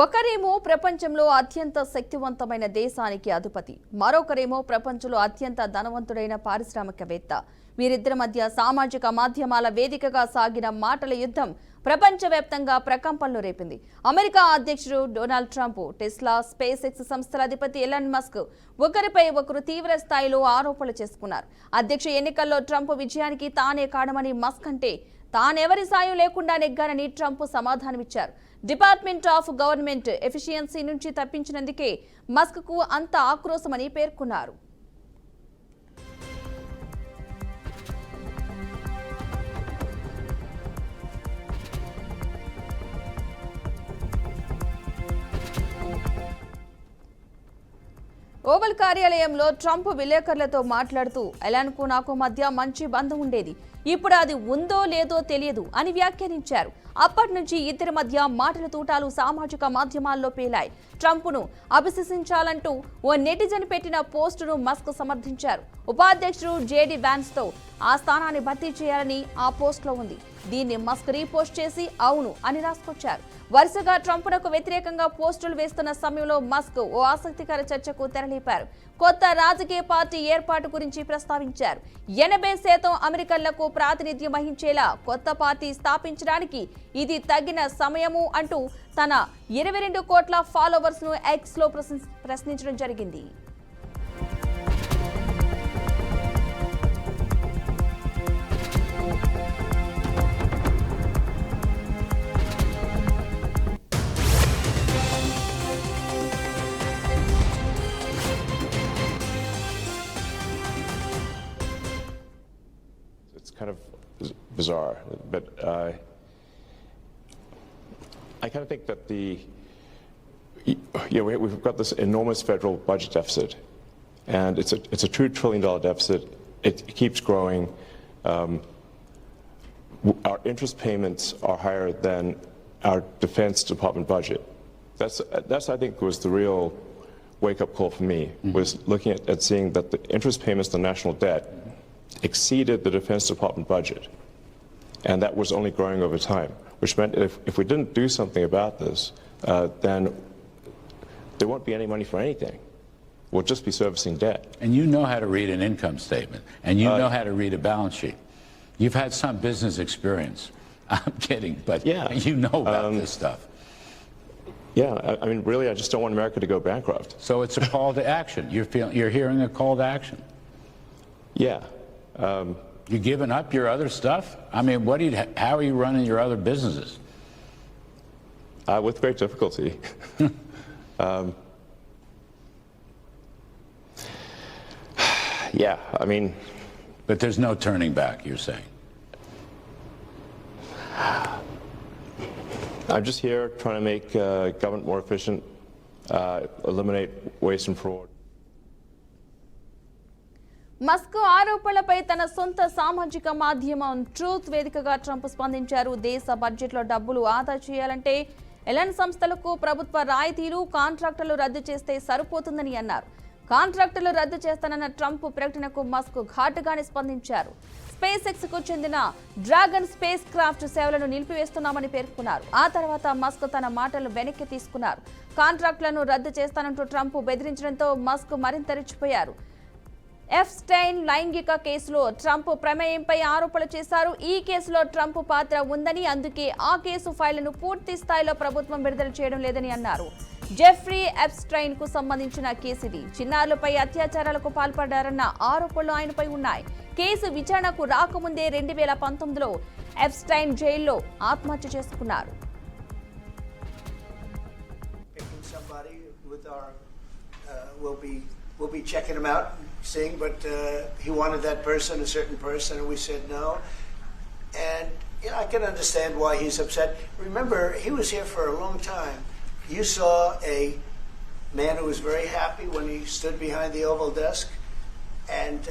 ఒకరేమో ప్రపంచంలో అత్యంత శక్తివంతమైన దేశానికి అధిపతి, మరొకరేమో ప్రపంచంలో అత్యంత ధనవంతుడైన పారిశ్రామికవేత్త. వీరిద్దరి మధ్య సామాజిక మాధ్యమాల వేదికగా సాగిన మాటల యుద్ధం ప్రపంచవ్యాప్తంగా ప్రకంపనలు రేపింది. అమెరికా అధ్యక్షుడు Donald Trump, Tesla, space X సంస్థల అధిపతి ఎలాన్ మస్క్ ఒకరిపై ఒకరు తీవ్ర స్థాయిలో ఆరోపణలు చేసుకున్నారు. అధ్యక్ష ఎన్నికల్లో ట్రంప్ విజయానికి తానే కారణమని మస్క్ అంటే తానెవరి సాయం లేకుండా నెగ్గానని ట్రంప్ సమాధానమిచ్చారు. డిపార్ట్మెంట్ ఆఫ్ గవర్నమెంట్ ఎఫిషియన్సీ నుంచి తప్పించినందుకే మస్క్ కు అంత ఆక్రోశమని పేర్కొన్నారు. ఓవల్ కార్యాలయంలో ట్రంప్ విలేకరులతో మాట్లాడుతూ ఎలాన్కు నాకు మధ్య మంచి బంధం ఉండేది, ఇప్పుడు అది ఉందో లేదో తెలియదు అని వ్యాఖ్యానించారు. అప్పటి నుంచి ఇద్దరి మధ్య మాటల తూటాలు సామాజిక మాధ్యమాల్లో పేలాయి. ట్రంప్ను అభిశంసించాలంటూ ఓ నెటిజన్ పెట్టిన పోస్టును మస్క్ సమర్థించారు. ఉపాధ్యక్షుడు జేడీ వ్యాన్స్తో ఆ స్థానాన్ని భర్తీ చేయాలని ఆ పోస్టులో ఉంది. దీన్ని మస్క్ రీపోస్ట్ చేసి అవును అని రాసుకొచ్చారు. వరుసగా ట్రంప్నకు వ్యతిరేకంగా పోస్టులు వేస్తున్న సమయంలో మస్క్ ఓ ఆసక్తికర చర్చకు తెరలేపారు. కొత్త రాజకీయ పార్టీ ఏర్పాటు గురించి ప్రస్తావించారు. 80% అమెరికన్లకు ప్రాతినిధ్యం వహించేలా కొత్త పార్టీ స్థాపించడానికి ఇది తగిన సమయము అంటూ తన 22 కోట్ల ఫాలోవర్స్ ను ఎక్స్ లో ప్రశ్నించడం జరిగింది. It's kind of bizarre, but I kind of think that we've got this enormous federal budget deficit, and it's a $2 trillion deficit. It keeps growing. Our interest payments are higher than our Defense Department budget. That's I think was the real wake-up call for me, was looking at seeing that the interest payments on national debt exceeded the Defense Department budget, and that was only growing over time, which meant if we didn't do something about this, then there won't be any money for anything. We'll just be servicing debt. And you know how to read an income statement, and you know how to read a balance sheet. You've had some business experience. I'm kidding, but yeah, you know about this stuff. Yeah, I mean, really, I just don't want America to go bankrupt. So it's a call to action. You're hearing a call to action. Yeah. You giving up your other stuff? I mean, how are you running your other businesses? With great difficulty. Yeah, I mean... But there's no turning back, you're saying? I'm just here trying to make government more efficient, eliminate waste and fraud. Musk ఆరోపణలపై తన సొంత సామాజిక మాధ్యమం truth వేదికగా Trump స్పందించారు. దేశ బడ్జెట్లో డబ్బులు ఆదా చేయాలంటే ఎలాన్ సంస్థలకు ప్రభుత్వ రాయితీలు, కాంట్రాక్టులు రద్దు చేస్తే సరిపోతుందని అన్నారు. కాంట్రాక్టులు రద్దు చేస్తానన్న ట్రంప్ ప్రకటనకు మస్క్ ఘాటుగానే స్పందించారు. స్పేస్ ఎక్స్ కు చెందిన డ్రాగన్ స్పేస్ క్రాఫ్ట్ సేవలను నిలిపివేస్తున్నామని పేర్కొన్నారు. ఆ తర్వాత మస్క్ తన మాటలు వెనక్కి తీసుకున్నారు. కాంట్రాక్టులను రద్దు చేస్తానంటూ ట్రంప్ బెదిరించడంతో మస్క్ మరింత రెచ్చిపోయారు. ఎఫ్స్టైన్ లైంగిక కేసులో ట్రంప్ ప్రమేయంపై ఆరోపణలు చేశారు. ఈ కేసులో ట్రంప్ పాత్ర ఉందని, అందుకే ఆ కేసు ఫైళ్లను పూర్తి స్థాయిలో ప్రభుత్వం విడుదల చేయడం లేదని అన్నారు. జెఫ్రీ ఎప్స్టైన్ కు సంబంధించిన కేసు ఇది. చిన్నారులపై అత్యాచారాలకు పాల్పడ్డారన్న ఆరోపణలు ఆయనపై ఉన్నాయి. కేసు విచారణకు రాకముందే 2019లో ఎప్స్టైన్ జైల్లో ఆత్మహత్య చేసుకున్నారు. We'll be checking him out, seeing, but he wanted that person, a certain person, and we said no. And I can understand why he's upset. Remember, he was here for a long time. You saw a man who was very happy when he stood behind the Oval desk, and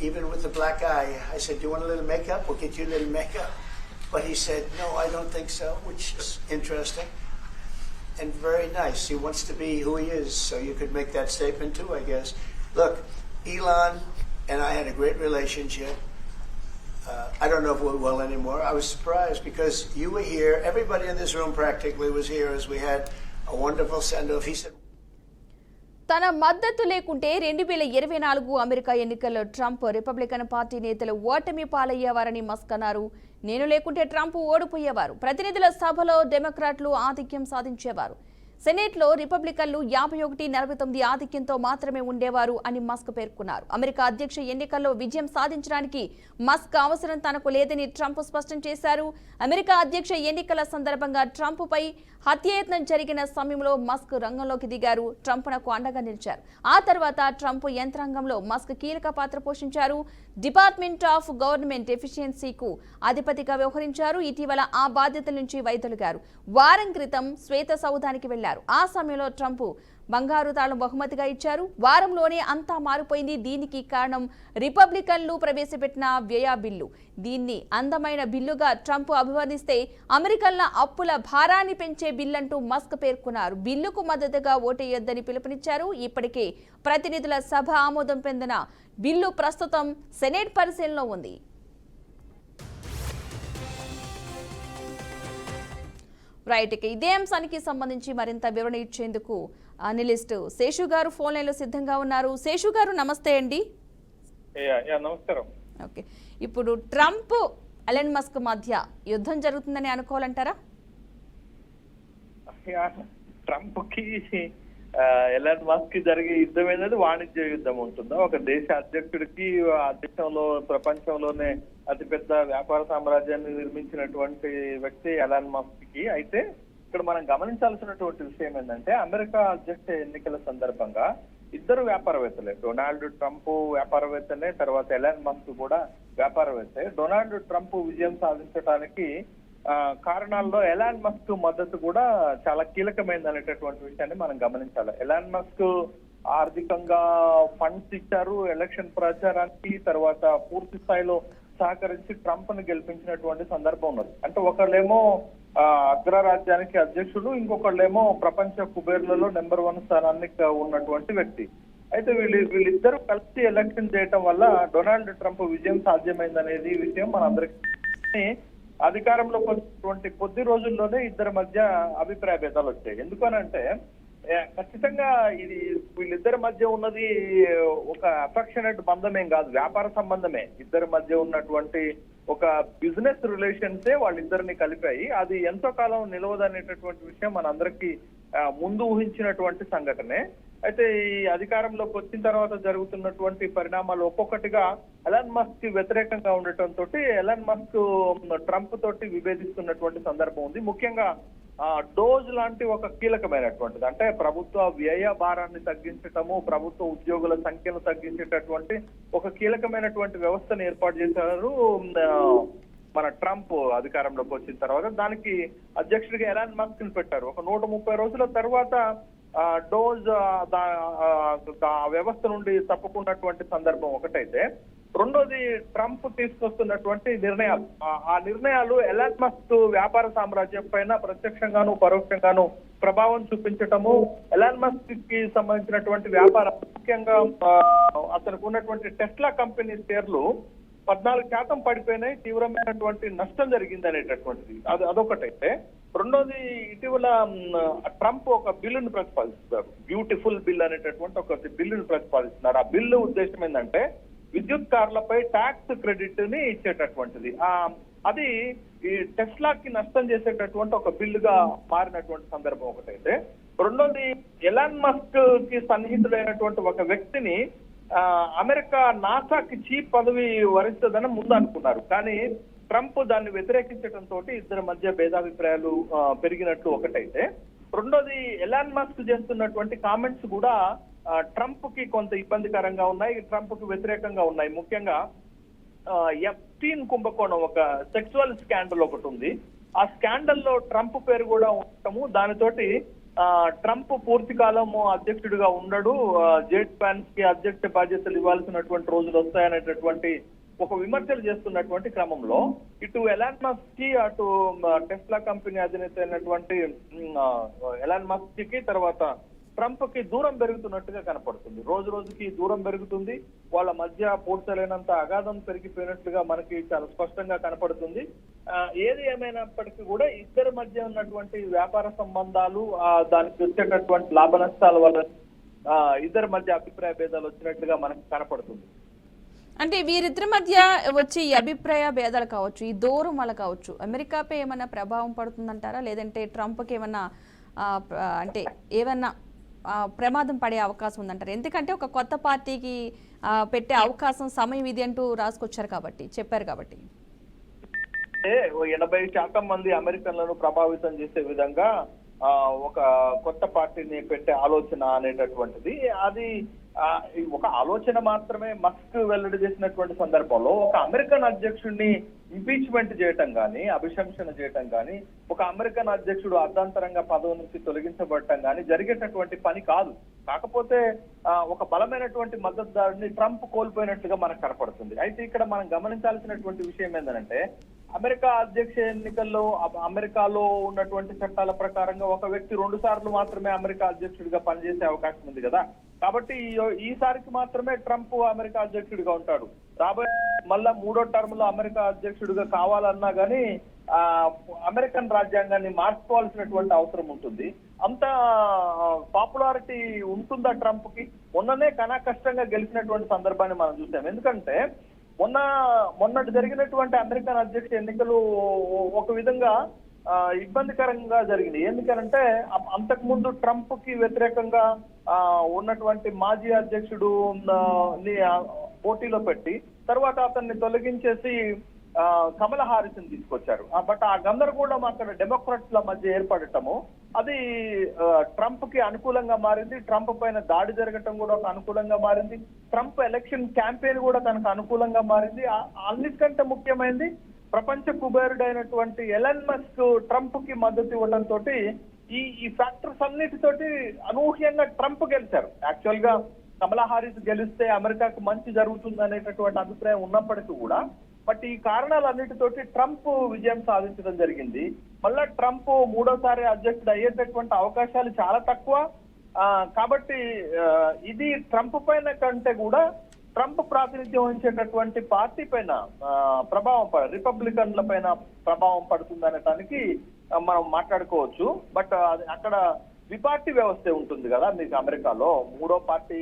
even with the black eye, I said, "Do you want a little makeup? We'll get you a little makeup." But he said, "No, I don't think so," which is interesting. And very nice. He wants to be who he is, so you could make that statement too, I guess. Look, Elon and I had a great relationship. I don't know if we're well anymore. I was surprised because you were here. Everybody in this room practically was here as we had a wonderful send-off. He said, తన మద్దతు లేకుంటే 2024 America ఎన్నికల్లో Trump Republican party నేతలు ఓటమి పాలయ్యేవారని Musk అన్నారు. నేను లేకుంటే Trump ఓడిపోయేవారు. ప్రతినిధుల సభలో డెమోక్రాట్లు ఆధిక్యం సాధించేవారు. సెనేట్లో రిపబ్లికన్లు 51-49 ఆధిక్యంతో మాత్రమే ఉండేవారు అని మస్క్ పేర్కొన్నారు. అమెరికా అధ్యక్ష ఎన్నికల్లో విజయం సాధించడానికి మస్క్ అవసరం తనకు లేదని ట్రంప్ స్పష్టం చేశారు. అమెరికా అధ్యక్ష ఎన్నికల సందర్భంగా ట్రంప్పై హత్యాయత్నం జరిగిన సమయంలో మస్క్ రంగంలోకి దిగారు. ట్రంప్నకు అండగా నిలిచారు. ఆ తర్వాత ట్రంప్ యంత్రాంగంలో మస్క్ కీలక పాత్ర పోషించారు. డిపార్ట్మెంట్ ఆఫ్ గవర్నమెంట్ ఎఫిషియన్సీకు అధిపతిగా వ్యవహరించారు. ఇటీవల ఆ బాధ్యతల నుంచి వైదొలిగారు. వారం క్రితం శ్వేత సౌధానికి వెళ్లారు. ఆ సమయంలో ట్రంప్ బంగారు తాళం బహుమతిగా ఇచ్చారు. వారంలోనే అంతా మారిపోయింది. దీనికి కారణం రిపబ్లికన్లు ప్రవేశపెట్టిన వ్యయ బిల్లు. దీన్ని అందమైన బిల్లుగా ట్రంప్ అభివర్ణిస్తే అమెరికన్ల అప్పుల భారాన్ని పెంచే బిల్లంటూ మస్క్ పేర్కొన్నారు. బిల్లుకు మద్దతుగా ఓటేయొద్దని పిలుపునిచ్చారు. ఇప్పటికే ప్రతినిధుల సభ ఆమోదం పొందిన బిల్లు ప్రస్తుతం సెనేట్ పరిశీలనలో ఉంది. రైట్, ఇదే అంశానికి సంబంధించి మరింత వివరణ ఇచ్చేందుకు అనలిస్ట్ శేషు గారు ఫోన్ లైన్లో సిద్ధంగా ఉన్నారు. శేషు గారు నమస్తే అండి. నమస్కారం. ఓకే, ఇప్పుడు ట్రంప్ ఎలన్ మస్క్ మధ్య యుద్ధం జరుగుతుందని అనుకోవాలంటారా? ట్రంప్ కి ఎలన్ మస్క్ కి జరిగే యుద్ధం ఏంటంటే వాణిజ్య యుద్ధం ఉంటుందా? ఒక దేశ అధ్యక్షుడికి ఆ దేశంలో ప్రపంచంలోనే అతిపెద్ద వ్యాపార సామ్రాజ్యాన్ని నిర్మించినటువంటి వ్యక్తి ఎలన్ మస్క్ కి. అయితే ఇక్కడ మనం గమనించాల్సినటువంటి విషయం ఏంటంటే అమెరికా అధ్యక్ష ఎన్నికల సందర్భంగా ఇద్దరు వ్యాపారవేత్తలే, డొనాల్డ్ ట్రంప్ వ్యాపారవేత్తనే, తర్వాత ఎలన్ మస్క్ కూడా వ్యాపారవేత్తే. డొనాల్డ్ ట్రంప్ విజయం సాధించడానికి కారణాల్లో ఎలాన్ మస్క్ మద్దతు కూడా చాలా కీలకమైంది అనేటటువంటి విషయాన్ని మనం గమనించాలి. ఎలాన్ మస్క్ ఆర్థికంగా ఫండ్స్ ఇచ్చారు ఎలక్షన్ ప్రచారానికి, తర్వాత పూర్తి స్థాయిలో సహకరించి ట్రంప్ ను గెలిపించినటువంటి సందర్భం ఉన్నది. అంటే ఒకళ్ళేమో అగ్రరాజ్యానికి అధ్యక్షుడు, ఇంకొకళ్ళేమో ప్రపంచ కుబేర్లలో నెంబర్ 1 స్థానాన్ని ఉన్నటువంటి వ్యక్తి. అయితే వీళ్ళిద్దరూ కలిసి ఎలక్షన్ చేయటం వల్ల డొనాల్డ్ ట్రంప్ విజయం సాధ్యమైందనేది విషయం మనందరికీ. అధికారంలోకి వచ్చినటువంటి కొద్ది రోజుల్లోనే ఇద్దరి మధ్య అభిప్రాయ భేదాలు వచ్చాయి. ఎందుకనంటే ఖచ్చితంగా ఇది వీళ్ళిద్దరి మధ్య ఉన్నది ఒక అఫెక్షనేట్ బంధమేం కాదు, వ్యాపార సంబంధమే. ఇద్దరి మధ్య ఉన్నటువంటి ఒక బిజినెస్ రిలేషన్సే వాళ్ళిద్దరిని కలిపాయి. అది ఎంతో కాలం నిలవదనేటటువంటి విషయం మనందరికీ ముందు ఊహించినటువంటి సంఘటనే. అయితే ఈ అధికారంలోకి వచ్చిన తర్వాత జరుగుతున్నటువంటి పరిణామాలు ఒక్కొక్కటిగా ఎలన్ మస్క్ కి వ్యతిరేకంగా ఉండటంతో ఎలన్ మస్క్ ట్రంప్ తోటి విభేదిస్తున్నటువంటి సందర్భం ఉంది. ముఖ్యంగా డోజ్ లాంటి ఒక కీలకమైనటువంటిది, అంటే ప్రభుత్వ వ్యయ భారాన్ని తగ్గించటము, ప్రభుత్వ ఉద్యోగుల సంఖ్యను తగ్గించేటటువంటి ఒక కీలకమైనటువంటి వ్యవస్థను ఏర్పాటు చేశారు మన ట్రంప్ అధికారంలోకి వచ్చిన తర్వాత. దానికి అధ్యక్షుడిగా ఎలాన్ మస్క్ ని పెట్టారు. ఒక 130 రోజుల తర్వాత డోజ్ వ్యవస్థ నుండి తప్పుకున్నటువంటి సందర్భం ఒకటైతే, రెండోది ట్రంప్ తీసుకొస్తున్నటువంటి నిర్ణయాలు. ఆ నిర్ణయాలు ఎలాన్ మస్క్ వ్యాపార సామ్రాజ్యం పైన ప్రత్యక్షంగాను పరోక్షంగాను ప్రభావం చూపించటము, ఎలాన్ మస్క్ కి సంబంధించినటువంటి వ్యాపారం, ముఖ్యంగా అతనికి ఉన్నటువంటి టెస్లా కంపెనీ షేర్లు 14% పడిపోయినాయి, తీవ్రమైనటువంటి నష్టం జరిగింది అనేటటువంటిది అదొకటైతే. రెండోది, ఇటీవల ట్రంప్ ఒక బిల్లును ప్రతిపాదిస్తున్నారు, బ్యూటిఫుల్ బిల్ అనేటటువంటి ఒక బిల్లును ప్రతిపాదిస్తున్నారు. ఆ బిల్లు ఉద్దేశం ఏంటంటే విద్యుత్ కార్లపై ట్యాక్స్ క్రెడిట్ ని ఇచ్చేటటువంటిది. అది ఈ టెస్లాకి నష్టం చేసేటటువంటి ఒక బిల్లుగా మారినటువంటి సందర్భం ఒకటైతే. రెండోది, ఎలాన్ మస్క్ కి సన్నిహితుడైనటువంటి ఒక వ్యక్తిని అమెరికా నాసాకి చీఫ్ పదవి వరిస్తుందని ముందు అనుకున్నారు. కానీ ట్రంప్ దాన్ని వ్యతిరేకించడంతో ఇద్దరి మధ్య భేదాభిప్రాయాలు పెరిగినట్లు ఒకటైతే. రెండోది, ఎలాన్ మస్క్ చేస్తున్నటువంటి కామెంట్స్ కూడా ట్రంప్ కి కొంత ఇబ్బందికరంగా ఉన్నాయి, ట్రంప్ కి వ్యతిరేకంగా ఉన్నాయి. ముఖ్యంగా ఎఫ్టీన్ కుంభకోణం, ఒక సెక్సువల్ స్కాండల్ ఒకటి ఉంది. ఆ స్కాండల్లో ట్రంప్ పేరు కూడా ఉండటము, దానితోటి ట్రంప్ పూర్తి కాలము అధ్యక్షుడిగా ఉండడు, జెడ్ ప్యాన్స్ కి అధ్యక్ష బాధ్యతలు ఇవ్వాల్సినటువంటి రోజులు వస్తాయనేటటువంటి ఒక విమర్శలు చేస్తున్నటువంటి క్రమంలో ఇటు ఎలాన్ మస్క్ కి, అటు టెస్లా కంపెనీ అధినేత అయినటువంటి ఎలాన్ మస్క్ కి, తర్వాత ట్రంప్ కి దూరం పెరుగుతున్నట్టుగా కనపడుతుంది. రోజు రోజుకి దూరం పెరుగుతుంది. వాళ్ళ మధ్య పూడ్చలేనంత అగాధం పెరిగిపోయినట్లుగా మనకి చాలా స్పష్టంగా కనపడుతుంది. ఏది ఏమైనప్పటికీ కూడా ఇద్దరి మధ్య ఉన్నటువంటి వ్యాపార సంబంధాలు, దానికి వచ్చేటటువంటి లాభ నష్టాల వల్ల ఇద్దరి మధ్య అభిప్రాయ భేదాలు వచ్చినట్లుగా మనకు కనపడుతుంది. అంటే వీరిద్దరి మధ్య వచ్చి ఈ అభిప్రాయ భేదాలు కావచ్చు, ఈ దూరం వల్ల కావచ్చు, అమెరికాపై ఏమన్నా ప్రభావం పడుతుందంటారా? లేదంటే ట్రంప్కి ఏమన్నా అంటే ఏమన్నా ప్రమాదం పడే అవకాశం ఉందంటారు? ఎందుకంటే ఒక కొత్త పార్టీకి పెట్టే అవకాశం సమయం ఇది అంటూ రాసుకొచ్చారు కాబట్టి, చెప్పారు కాబట్టి. 80% మంది అమెరికన్లను ప్రభావితం చేసే విధంగా ఒక కొత్త పార్టీని పెట్టే ఆలోచన అనేటటువంటిది, అది ఒక ఆలోచన మాత్రమే. మస్క్ వెల్లడి చేసినటువంటి సందర్భంలో ఒక అమెరికన్ అధ్యక్షుడిని ఇంపీచ్మెంట్ చేయటం కానీ, అభిశంసన చేయటం కానీ, ఒక అమెరికన్ అధ్యక్షుడు అర్ధాంతరంగా పదవి నుంచి తొలగించబడటం కానీ జరిగేటటువంటి పని కాదు. కాకపోతే ఒక బలమైనటువంటి మద్దతుదారుని ట్రంప్ కోల్పోయినట్లుగా మనకు కనపడుతుంది. అయితే ఇక్కడ మనం గమనించాల్సినటువంటి విషయం ఏంటంటే, అమెరికా అధ్యక్ష ఎన్నికల్లో అమెరికాలో ఉన్నటువంటి చట్టాల ప్రకారంగా ఒక వ్యక్తి 2 సార్లు మాత్రమే అమెరికా అధ్యక్షుడిగా పనిచేసే అవకాశం ఉంది కదా. కాబట్టి ఈసారికి మాత్రమే ట్రంప్ అమెరికా అధ్యక్షుడిగా ఉంటాడు. రాబోయే మళ్ళా 3వ టర్మ్ లో అమెరికా అధ్యక్షుడిగా కావాలన్నా గానీ అమెరికన్ రాజ్యాంగాన్ని మార్చుకోవాల్సినటువంటి అవసరం ఉంటుంది. అంత పాపులారిటీ ఉంటుందా ట్రంప్ కి? మొన్ననే కష్టంగా గెలిచినటువంటి సందర్భాన్ని మనం చూసాం. ఎందుకంటే మొన్నటి జరిగినటువంటి అమెరికన్ అధ్యక్ష ఎన్నికలు ఒక విధంగా ఇబ్బందికరంగా జరిగింది. ఎందుకంటే అంతకు ముందు ట్రంప్ కి వ్యతిరేకంగా ఉన్నటువంటి మాజీ అధ్యక్షుడు పోటీలో పెట్టి తర్వాత అతన్ని తొలగించేసి కమలా హారిస్ ని తీసుకొచ్చారు. బట్ ఆ గందరగోళం అక్కడ డెమోక్రాట్ల మధ్య ఏర్పడటము అది ట్రంప్ కి అనుకూలంగా మారింది. ట్రంప్ పైన దాడి జరగటం కూడా ఒక అనుకూలంగా మారింది. ట్రంప్ ఎలక్షన్ క్యాంపెయిన్ కూడా తనకు అనుకూలంగా మారింది. అన్నిటికంటే ముఖ్యమైనది, ప్రపంచ కుబేరుడైనటువంటి ఎలన్ మస్క్ ట్రంప్ కి మద్దతు ఇవ్వడంతో ఈ ఫ్యాక్టర్స్ అన్నిటితోటి అనూహ్యంగా ట్రంప్ గెలిచారు. యాక్చువల్ గా కమలా హారిస్ గెలిస్తే అమెరికాకు మంచి జరుగుతుంది అనేటటువంటి అభిప్రాయం ఉన్నప్పటికీ కూడా, బట్ ఈ కారణాలన్నిటితోటి ట్రంప్ విజయం సాధించడం జరిగింది. మళ్ళా ట్రంప్ 3వసారి అధ్యక్షుడు అయ్యేటటువంటి అవకాశాలు చాలా తక్కువ. కాబట్టి ఇది ట్రంప్ పైన కంటే కూడా ట్రంప్ ప్రాతినిధ్యం వహించేటటువంటి పార్టీ పైన ప్రభావం రిపబ్లికన్ల పైన ప్రభావం పడుతుంది అనటానికి మనం మాట్లాడుకోవచ్చు. బట్ అక్కడ ద్విపార్టీ వ్యవస్థ ఉంటుంది కదా మీకు అమెరికాలో. 3వ పార్టీ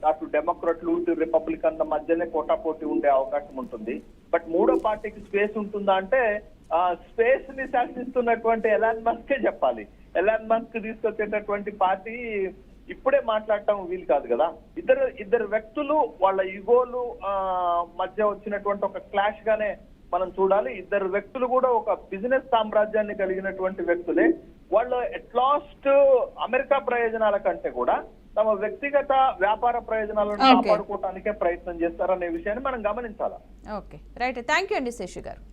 అటు డెమోక్రాట్లు ఇటు రిపబ్లికన్ల మధ్యనే పోటాపోటీ ఉండే అవకాశం ఉంటుంది. బట్ 3వ పార్టీకి స్పేస్ ఉంటుందా అంటే స్పేస్ ని శాసిస్తున్నటువంటి ఎలాన్ మస్కే చెప్పాలి. ఎలాన్ మస్క్ తీసుకొచ్చేటటువంటి పార్టీ ఇప్పుడే మాట్లాడటం వీలు కాదు కదా. ఇద్దరు వ్యక్తులు వాళ్ళ ఈగోలు మధ్య వచ్చినటువంటి ఒక క్లాష్ గానే మనం చూడాలి. ఇద్దరు వ్యక్తులు కూడా ఒక బిజినెస్ సామ్రాజ్యాన్ని కలిగినటువంటి వ్యక్తులే. వాళ్ళు ఎట్లాస్ట్ అమెరికా ప్రయోజనాల కంటే కూడా తమ వ్యక్తిగత వ్యాపార ప్రయోజనాలను కాపాడుకోవటానికే ప్రయత్నం చేస్తారనే విషయాన్ని మనం గమనించాలి. Okay, right. థ్యాంక్ యూ అండి శేషు గారు.